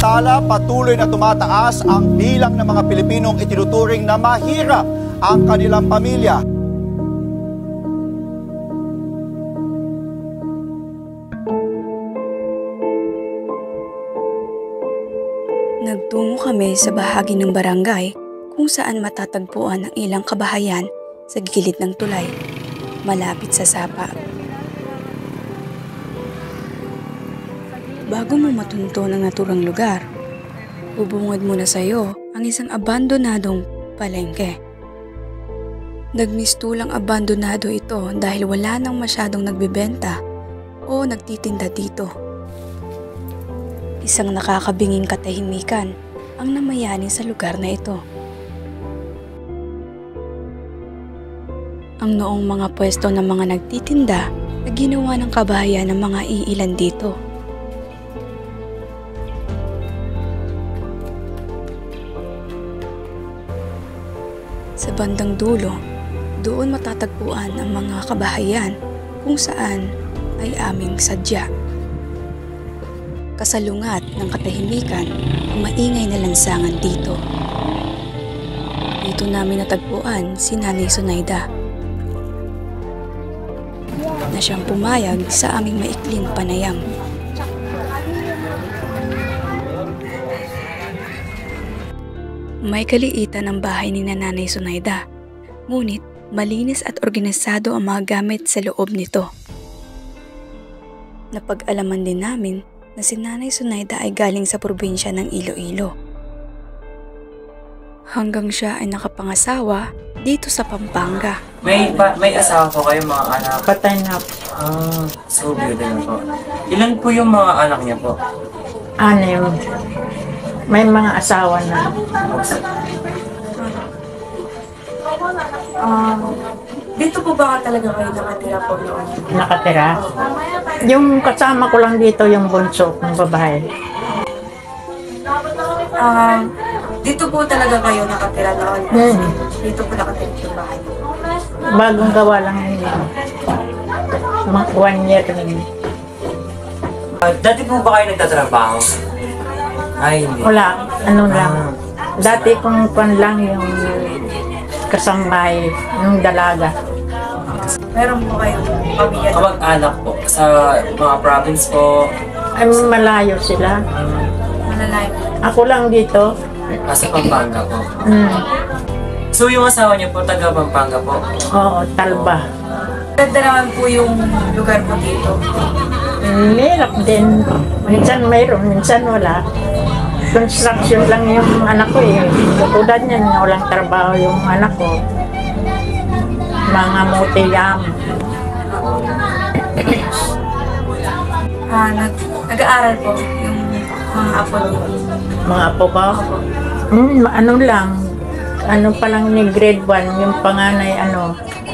Samantala, patuloy na tumataas ang bilang ng mga Pilipinong itinuturing na mahirap ang kanilang pamilya. Nagtungo kami sa bahagi ng barangay kung saan matatagpuan ang ilang kabahayan sa gilid ng tulay, malapit sa sapa. Bago mo matunto ng naturang lugar, bubungad muna sa iyo ang isang abandonadong palengke. Nagmistulang abandonado ito dahil wala nang masyadong nagbebenta o nagtitinda dito. Isang nakakabinging katahimikan ang namayani sa lugar na ito. Ang noong mga pwesto ng mga nagtitinda na ginawa ng kabahayan ng mga iilan dito. Sa bandang dulo, doon matatagpuan ang mga kabahayan kung saan ay aming sadya. Kasalungat ng katahimikan ang maingay na lansangan dito. Dito namin natagpuan si Nanay Sonaida na siyang pumayag sa aming maikling panayam. May kaliitan ang bahay ni Nanay Sonaida, ngunit malinis at organisado ang mga gamit sa loob nito. Napag-alaman din namin na si Nanay Sonaida ay galing sa probinsya ng Iloilo. Hanggang siya ay nakapangasawa dito sa Pampanga. May asawa po kayo, mga anak? Patay na. So beauty na po. Ilan po yung mga anak niya po? 6. May mga asawa na. Dito po ba talaga kayo nakatira po noon? Nakatira. Yung kasama ko lang dito, yung bunso ng babae. Dito po talaga kayo nakatira noon? Dito po nakatira yung bahay? Bagong gawa lang yun. Mga 1 year rin. Dati po ba kayo nagtatrabaho? Ay, hindi. Wala, ano lang. Dati kong kwan lang yung kasambay, yung dalaga. Meron po kayong pamilya? Kamag-anak po sa mga province po. Ay, malayo sila. Malalayo? Ako lang dito. Sa Pampanga po. So yung asawa niyo po, taga Pampanga po? Oo, Talba. Ganda naman po yung lugar po dito. Hirap din. Minsan mayroon, minsan wala. Construction lang yung anak ko eh. Tulad niyan, walang trabaho yung anak ko. Mga mutiyam. Nag-aaral po yung mga apo niyo? Mga apo ko? Ano lang. Ano pa lang ni grade 1, yung panganay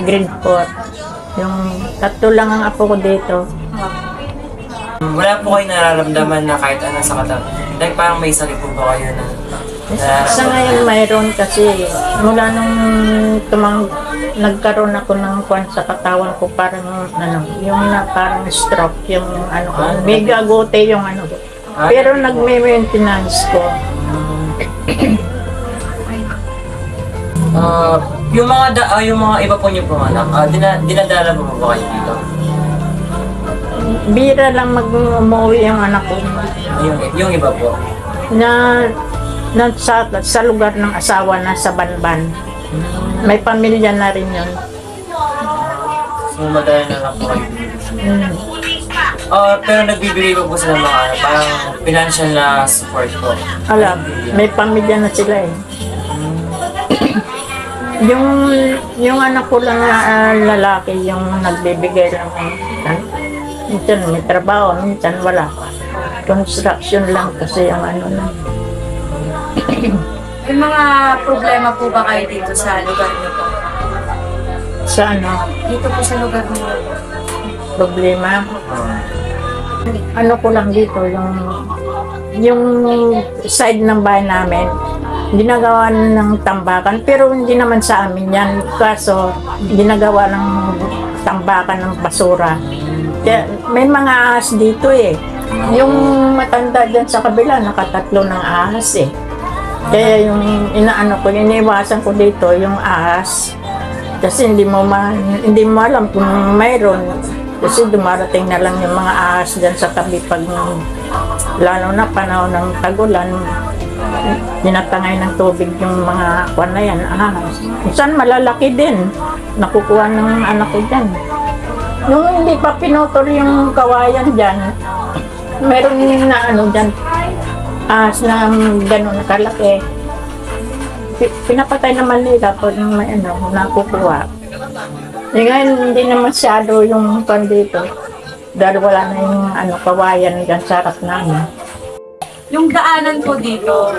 grade 4. Yung 3 lang ang apo ko dito. Wala po kayo nararamdaman na kahit ano sa katawan? Like parang may sakit po ba kayo na Sa ngayon mayroon kasi mula nung nagkaroon ako ng kwan sa katawan ko, parang yung parang stroke, yung may gagote yung Pero nagme-maintenance ko. Yung mga iba po niyo po anak, dinadala mo ba kayo dito? Bira lang umuwi yung anak ko. Yung iba po? Sa lugar ng asawa na sa Banban. May pamilya na rin yun. So madala na lang po kayo. Pero nagbibigay po sila mga parang financial na support po? Alam, may pamilya na sila eh. Yung anak ko lang na lalaki, yung nagbibigay lang. Minsan may trabaho, minsan wala. Construction lang kasi ang na. May mga problema po ba kayo dito sa lugar niyo po? Sa Dito po sa lugar niyo po. Problema? Ano ko lang dito, yung side ng bahay namin, ginagawa ng tambakan, pero hindi naman sa amin yan. Kaso, ginagawa ng tambakan ng basura. Kaya, may mga ahas dito eh. Yung matanda dyan sa kabila, nakatatlo ng ahas eh. Kaya yung inaano ko, iniiwasan ko dito yung ahas. Kasi hindi mo alam kung mayroon. Kasi dumarating na lang yung mga ahas dyan sa tabi pag lalo na panahon ng tagulan. Dinatangay ng tubig yung mga kwan na yan, ahas. Minsan malalaki din. Nakukuha ng anak ko dyan. Nung hindi pa pinutol yung kawayan dyan, meron na ano dyan, ahas na gano'n kalaki. Pinapatay naman nila pag may ano, nakukuha. E ngayon, hindi na masyado yung pan dito. Dahil wala na yung ano, kawayan dyan sa harap namin. Yung daanan po dito,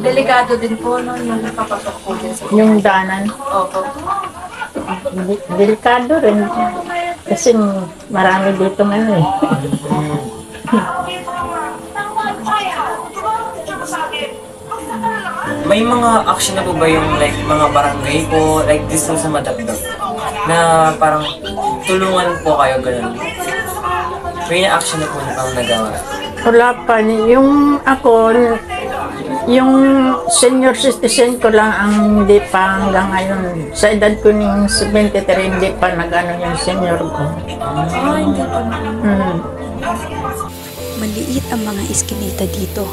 delikado din po no, yung papasok po din sa Yung daanan, Opo. delikado rin. Kasi marami dito ano eh. May mga action na po ba yung like mga barangay po, like this sa Madagdag, na parang tulungan po kayo ganun? May na-action na po na pang nagawa? Wala pa. Yung ako, yung senior citizen ko lang ang hindi pa hanggang ngayon. Sa edad ko ng 73, hindi pa nag-ano yung senior ko. Hindi po. Maliit ang mga iskinita dito.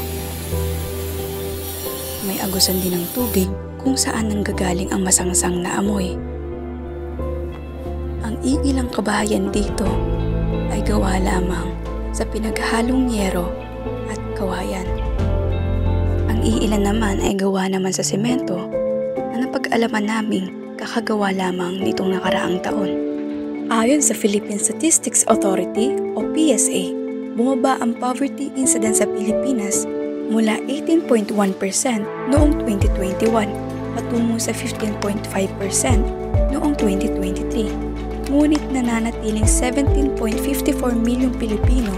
May agusan din ng tubig kung saan nanggagaling ang masangsang na amoy. Ang iilang kabahayan dito ay gawa lamang sa pinaghalong yero at kawayan. Ang iilan naman ay gawa naman sa semento na napag-alaman naming kakagawa lamang nitong nakaraang taon. Ayon sa Philippine Statistics Authority o PSA, bumaba ang poverty incidence sa Pilipinas mula 18.1% noong 2021 patungo sa 15.5% noong 2023. Ngunit nananatiling 17.54 milyong Pilipino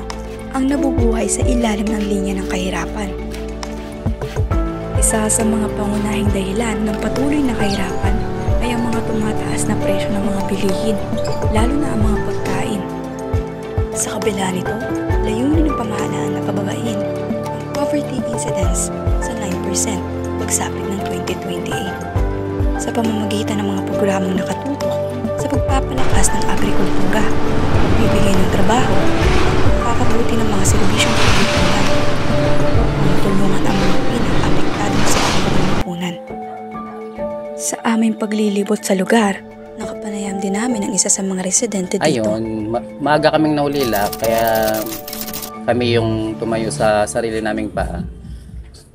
ang nabubuhay sa ilalim ng linya ng kahirapan. Isa sa mga pangunahing dahilan ng patuloy na kahirapan ay ang mga tumataas na presyo ng mga bilihin, lalo na ang mga pagkain. Sa kabila nito, layunin ng pamahalaan na pababain ang poverty incidence sa 9% pagsapit ng 2028 sa pamamagitan ng mga programang nakatutok sa pagpapalakas ng agrikultura, pagbibigay ng trabaho, pagpapabuti ng mga serbisyong publikuhan, tulungan ang mga pinag-apektado sa pamumuhunan. Sa aming paglilibot sa lugar, nakapanayam din namin ang isa sa mga residente dito. Ayun, maaga kaming naulila, kaya kami yung tumayo sa sarili naming paa.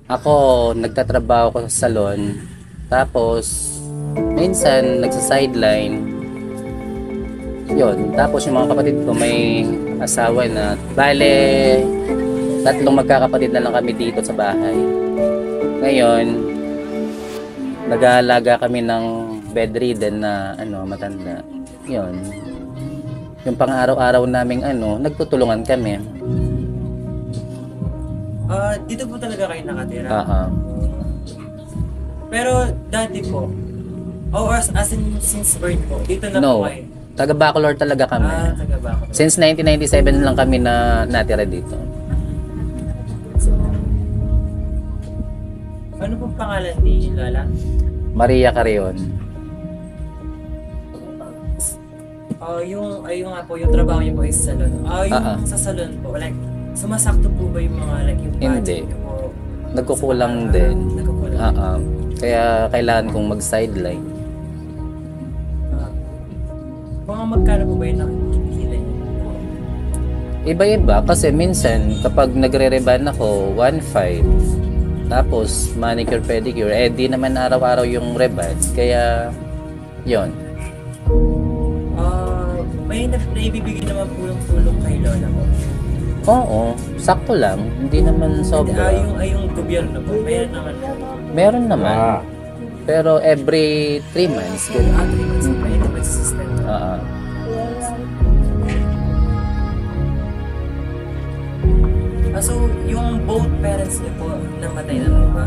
Ako, nagtatrabaho ko sa salon, tapos minsan nagsa-sideline. Yun, tapos yung mga kapatid ko may asawa na. Bale, 3 magkakapatid na lang kami dito sa bahay. Ngayon, nag-aalaga kami ng bedridden na matanda. Yun. Yung pang-araw-araw naming nagtutulungan kami. Dito po talaga kayo nakatira? Pero dati po, as in since birth po, dito na po kayo? Taga Bacolor talaga kami. Taga Bacolor. Since 1997 lang kami na natira dito. Ano pong pangalan ni Lola? Maria Carrion. Yung nga po, yung trabaho niyo po is salon. Yung sa salon po, like, sumasakto po ba yung mga, like, yung budget? Hindi. Nagkukulang din. Nagkukulang. Kaya kailangan kong mag-sideline. Mga magkano po ba yung nakikita niyo? Iba-iba kasi minsan kapag nagre-reban ako 1.5, tapos manicure pedicure, di naman araw-araw yung reban, kaya yon. May naibibigay naman po yung tulong kay Lola po? Oo, sakto lang, hindi naman sobra. Yung gobyerno po, mayroon naman po. Meron naman, pero every 3 months. 3 months po, ito ba yung system? So, yung both parents niyo po, namatay na po ba?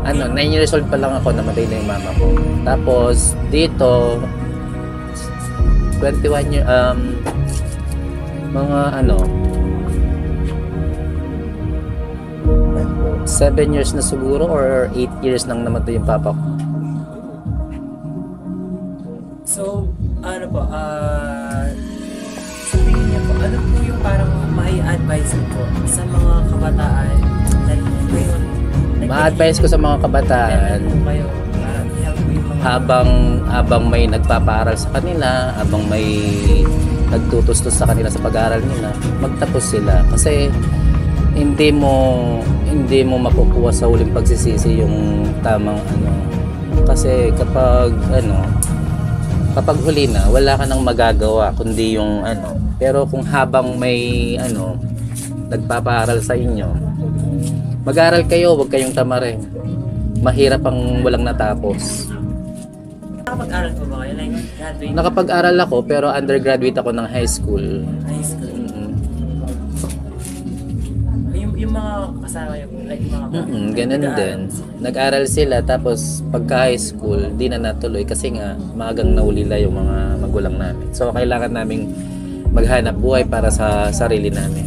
9 years old pa lang ako, namatay na yung mama ko. Tapos, dito, 21 years, mga 7 years na siguro or 8 years nang namatay yung papa ko. So, ano po, sa tingin niyo po, ano po yung parang may advice po sa mga kabataan like ngayon? Like, Ma-advise ko sa mga kabataan, po kayo, parang i-help po yung mga habang may nagpapaaral sa kanila, habang may nagtutustos sa kanila sa pag-aaral nila, magtapos sila. Kasi hindi mo makukuha sa huling pagsisisi yung tamang ano. Kasi kapag huli na, wala ka nang magagawa kundi yung ano. Pero kung habang may nagpapaaral sa inyo, mag-aral kayo, huwag kayong tamarin. Mahirap ang walang natapos. nakapag-aral po ba kayo? Like, graduate? Nakapag-aral ako pero undergraduate ako ng high school. High school? Mm-mm. Yung mga kasama yung like yung mga Ganun din. Nag-aral sila tapos pagka high school, di na natuloy kasi nga maagang naulila yung mga magulang namin. So kailangan naming maghanap buhay para sa sarili namin.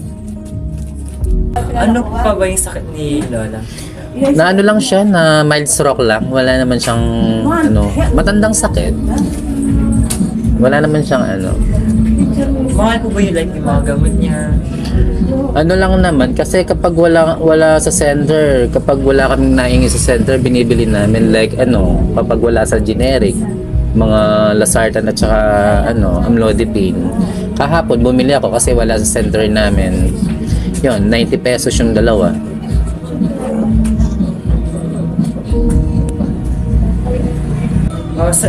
Ano pa ba yung sakit ni Lola? Na ano lang siya, na mild stroke lang. Wala naman siyang matandang sakit. Wala naman siyang Mahal po ba yung like yung mga gamot niya? Ano lang naman, kasi kapag wala sa center, kapag wala kaming naingi sa center, binibili namin like kapag wala sa generic, mga Losartan at saka Amlodipine. Kahapon bumili ako kasi wala sa center namin. Yon, 90 pesos yung dalawa.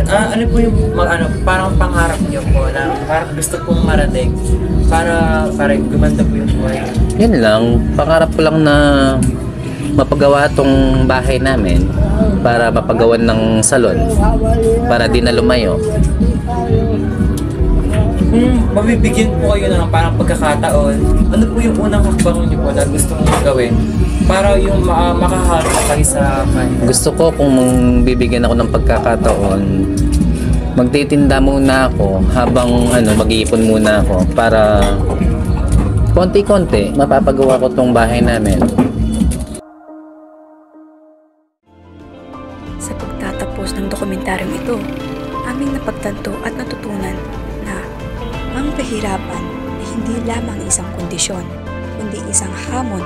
Ano po yung parang pangarap niyo po na parang gusto pong marating para gumanda po yung buhay? Yun lang, pangarap ko lang na mapagawa tong bahay namin para mapagawan ng salon para di na lumayo. Kung mabibigyan po kayo ng parang pagkakataon, ano po yung unang hakbang niyo po na gusto mong gawin para yung makaharap kayo sa kanila? Gusto ko kung bibigyan ako ng pagkakataon, magtitinda muna ako habang mag-iipon muna ako para konti-konti mapapagawa ko tong bahay namin. Sa pagtatapos ng dokumentaryong ito, aming napagtanto at natutunan na ang kahirapan ay hindi lamang isang kondisyon, kundi isang hamon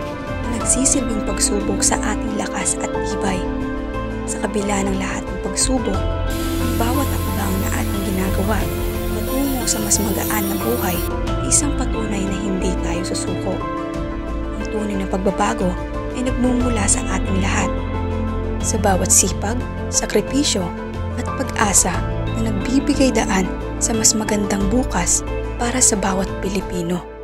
na nagsisilbing pagsubok sa ating lakas at tibay. Sa kabila ng lahat ng pagsubok, ang bawat hakbang na ating ginagawa patungo sa mas magaan na buhay ay isang patunay na hindi tayo susuko. Ang tunay na pagbabago ay nagmumula sa ating lahat. Sa bawat sipag, sakripisyo at pag-asa na nagbibigay daan sa mas magandang bukas para sa bawat Pilipino.